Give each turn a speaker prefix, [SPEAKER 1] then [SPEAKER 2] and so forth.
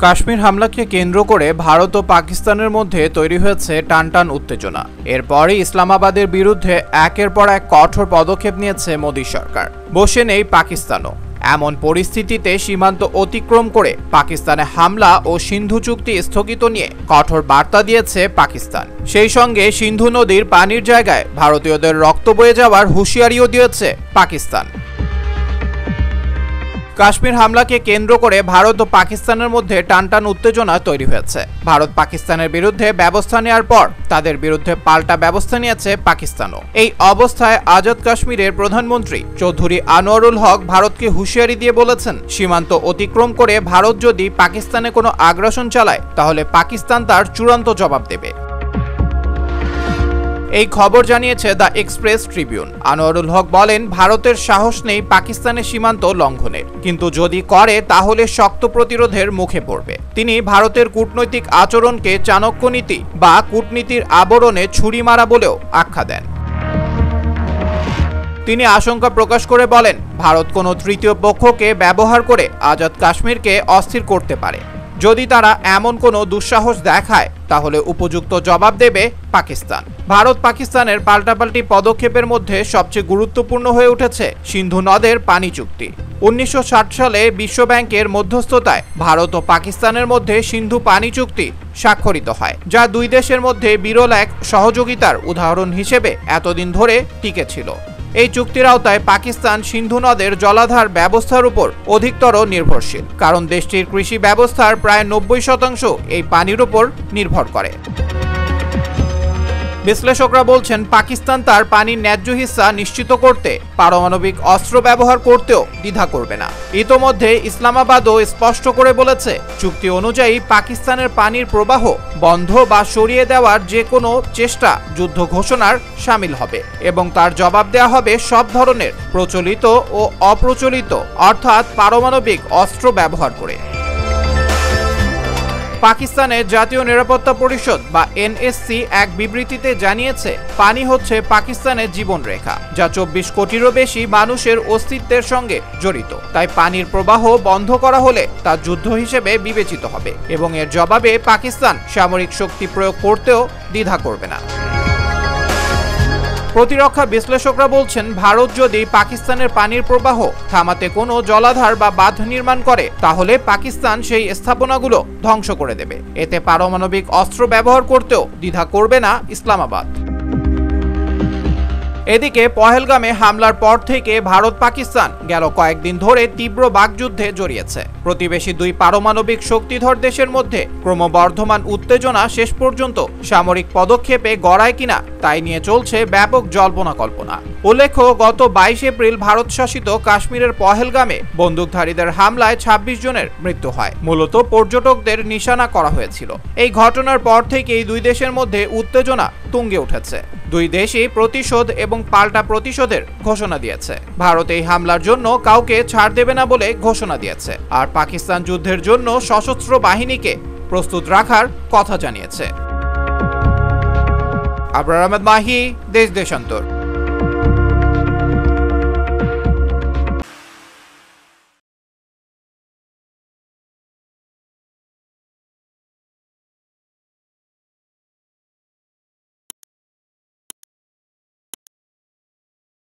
[SPEAKER 1] কাশ্মীর হামলাকে কেন্দ্র করে ভারত ও পাকিস্তানের মধ্যে তৈরি হয়েছে টানটান উত্তেজনা। এরপরই ইসলামাবাদের বিরুদ্ধে একের পর এক কঠোর পদক্ষেপ নিয়েছে মোদী সরকার। বসে নেই পাকিস্তানও। এমন পরিস্থিতিতে সীমান্ত অতিক্রম করে পাকিস্তানে হামলা ও সিন্ধু চুক্তি স্থগিত নিয়ে কঠোর বার্তা দিয়েছে পাকিস্তান। সেই সঙ্গে সিন্ধু নদীর পানির জায়গায় ভারতীয়দের রক্ত বয়ে যাওয়ার হুঁশিয়ারিও দিয়েছে পাকিস্তান। কাশ্মীর হামলাকে কেন্দ্র করে ভারত ও পাকিস্তানের মধ্যে টানটান উত্তেজনা তৈরি হয়েছে। ভারত পাকিস্তানের বিরুদ্ধে ব্যবস্থা নেওয়ার পর তাদের বিরুদ্ধে পাল্টা ব্যবস্থা নিয়েছে পাকিস্তানও। এই অবস্থায় আজাদ কাশ্মীরের প্রধানমন্ত্রী চৌধুরী আনোয়ারুল হক ভারতকে হুঁশিয়ারি দিয়ে বলেছেন, সীমান্ত অতিক্রম করে ভারত যদি পাকিস্তানে কোনো আগ্রাসন চালায় তাহলে পাকিস্তান তার চূড়ান্ত জবাব দেবে। এই খবর জানিয়েছে the express Tribune. Anwarul Haque বলেন, ভারতের সাহস নেই পাকিস্তানের সীমান্ত লঙ্ঘনের, কিন্তু যদি করে তাহলে শক্ত প্রতিরোধের মুখে পড়বে। তিনি ভারতের কূটনৈতিক আচরণকে চাণক্যনীতি বা কূটনীতির আবরণে ছুরি মারা বলেও আখ্যা দেন। তিনি আশঙ্কা প্রকাশ করে বলেন, ভারত কোনো তৃতীয় পক্ষকে ব্যবহার করে আজাদ কাশ্মীরকে অস্থির করতে পারে। যদি তারা এমন কোনো দুঃসাহস দেখায় তাহলে উপযুক্ত জবাব দেবে পাকিস্তান। ভারত পাকিস্তানের পাল্টাপাল্টি পদক্ষেপের মধ্যে সবচেয়ে গুরুত্বপূর্ণ হয়ে উঠেছে সিন্ধু নদের পানি চুক্তি। 1960 সালে বিশ্বব্যাংকের মধ্যস্থতায় ভারত ও পাকিস্তানের মধ্যে সিন্ধু পানি চুক্তি স্বাক্ষরিত হয়, যা দুই দেশের মধ্যে বিরল এক সহযোগিতার উদাহরণ হিসেবে এতদিন ধরে টিকে ছিল। এই চুক্তির আওতায় পাকিস্তান সিন্ধু নদের জলাধার ব্যবস্থার উপর অধিকতর নির্ভরশীল, কারণ দেশটির কৃষি ব্যবস্থার প্রায় 90% এই পানির উপর নির্ভর করে। বিশ্লেষকরা বলছেন, পাকিস্তান তার পানির ন্যায্য হিস্সা নিশ্চিত করতে পারমাণবিক অস্ত্র ব্যবহার করতেও দ্বিধা করবে না। ইতোমধ্যে ইসলামাবাদও স্পষ্ট করে বলেছে, চুক্তি অনুযায়ী পাকিস্তানের পানির প্রবাহ বন্ধ বা সরিয়ে দেওয়ার যে কোনো চেষ্টা যুদ্ধ ঘোষণার শামিল হবে এবং তার জবাব দেওয়া হবে সব ধরনের প্রচলিত ও অপ্রচলিত অর্থাৎ পারমাণবিক অস্ত্র ব্যবহার করে। পাকিস্তানের জাতীয় নিরাপত্তা পরিষদ বা এনএসসি এক বিবৃতিতে জানিয়েছে, পানি হচ্ছে পাকিস্তানের জীবনরেখা, যা 24 কোটিরও বেশি মানুষের অস্তিত্বের সঙ্গে জড়িত। তাই পানির প্রবাহ বন্ধ করা হলে তা যুদ্ধ হিসেবে বিবেচিত হবে এবং এর জবাবে পাকিস্তান সামরিক শক্তি প্রয়োগ করতেও দ্বিধা করবে না। প্রতিরক্ষা বিশ্লেষকরা বলছেন, ভারত যদি পাকিস্তানের পানির প্রবাহ থামাতে কোনো জলাধার বা বাঁধ নির্মাণ করে তাহলে পাকিস্তান সেই স্থাপনাগুলো ধ্বংস করে দেবে। এতে পারমাণবিক অস্ত্র ব্যবহার করতেও দ্বিধা করবে না ইসলামাবাদ। এদিকে পহেলগামে হামলার পর থেকে ভারত পাকিস্তান গেল কয়েকদিন ধরে তীব্র বাকযুদ্ধে জড়িয়েছে। প্রতিবেশী দুই পারমাণবিক শক্তিধর দেশের মধ্যে ক্রমবর্ধমান উত্তেজনা শেষ পর্যন্ত সামরিক পদক্ষেপে গড়ায় কিনা তাই নিয়ে চলছে ব্যাপক জল্পনা কল্পনা। উল্লেখ্য, গত 22 এপ্রিল ভারত শাসিত কাশ্মীরের পহেলগামে বন্দুকধারীদের হামলায় 26 জনের মৃত্যু হয়। মূলত পর্যটকদের নিশানা করা হয়েছিল। এই ঘটনার পর থেকেই দুই দেশের মধ্যে উত্তেজনা তুঙ্গে উঠেছে। দুই দেশই প্রতিশোধ এবং পাল্টা প্রতিশোধের ঘোষণা দিয়েছে। ভারত এই হামলার জন্য কাউকে ছাড় দেবে না বলে ঘোষণা দিয়েছে, আর পাকিস্তান যুদ্ধের জন্য সশস্ত্র বাহিনীকে প্রস্তুত রাখার কথা জানিয়েছে। আবরার আহমেদ মাহি, দেশ দেশান্তর।